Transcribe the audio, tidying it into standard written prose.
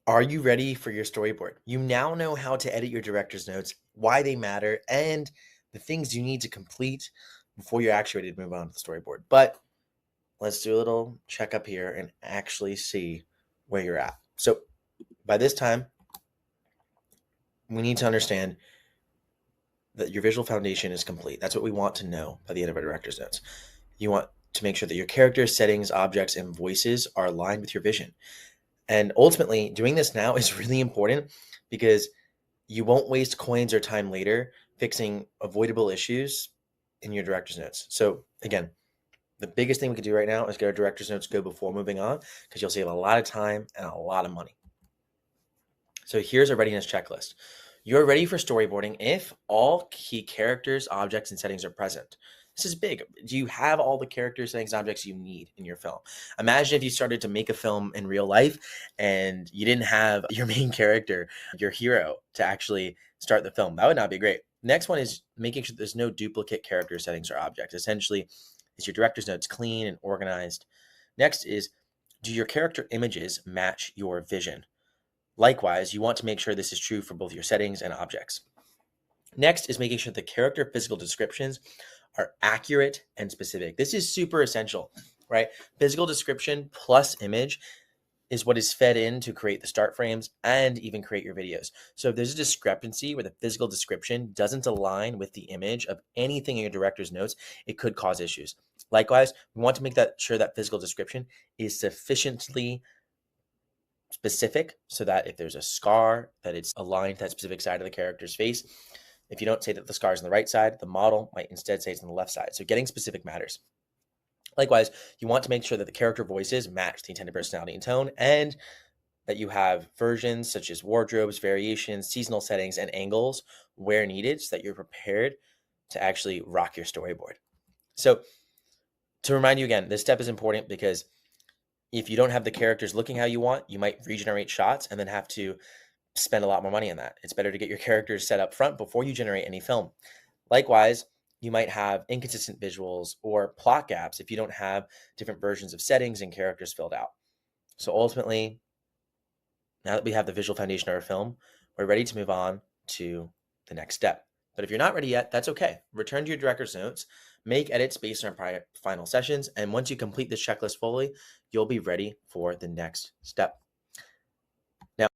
Are you ready for your storyboard? You now know how to edit your director's notes, why they matter, and the things you need to complete before you're actually ready to move on to the storyboard. But let's do a little checkup here and actually see where you're at. So by this time, we need to understand that your visual foundation is complete. That's what we want to know by the end of our director's notes. You want to make sure that your characters, settings, objects, and voices are aligned with your vision. And ultimately, doing this now is really important because you won't waste coins or time later fixing avoidable issues in your director's notes. So again, the biggest thing we could do right now is get our director's notes go before moving on because you'll save a lot of time and a lot of money. So here's a readiness checklist. You're ready for storyboarding if all key characters, objects, and settings are present. This is big. Do you have all the characters, settings, objects you need in your film? Imagine if you started to make a film in real life and you didn't have your main character, your hero, to actually start the film. That would not be great. Next one is making sure there's no duplicate character, settings, or objects. Essentially, is your director's notes clean and organized? Next is, do your character images match your vision? Likewise, you want to make sure this is true for both your settings and objects. Next is making sure the character physical descriptions are accurate and specific. This is super essential, right? Physical description plus image is what is fed in to create the start frames and even create your videos. So if there's a discrepancy where the physical description doesn't align with the image of anything in your director's notes, it could cause issues. Likewise, we want to make sure that physical description is sufficiently specific so that if there's a scar, that it's aligned to that specific side of the character's face. If you don't say that the scar is on the right side, the model might instead say it's on the left side. So getting specific matters. Likewise, you want to make sure that the character voices match the intended personality and tone, and that you have versions such as wardrobes, variations, seasonal settings, and angles where needed so that you're prepared to actually rock your storyboard. So to remind you again, this step is important because if you don't have the characters looking how you want, you might regenerate shots and then have to spend a lot more money on that. It's better to get your characters set up front before you generate any film. Likewise, you might have inconsistent visuals or plot gaps if you don't have different versions of settings and characters filled out. So ultimately, now that we have the visual foundation of our film, we're ready to move on to the next step. But if you're not ready yet, that's okay. Return to your director's notes, make edits based on prior final sessions, and once you complete this checklist fully, you'll be ready for the next step.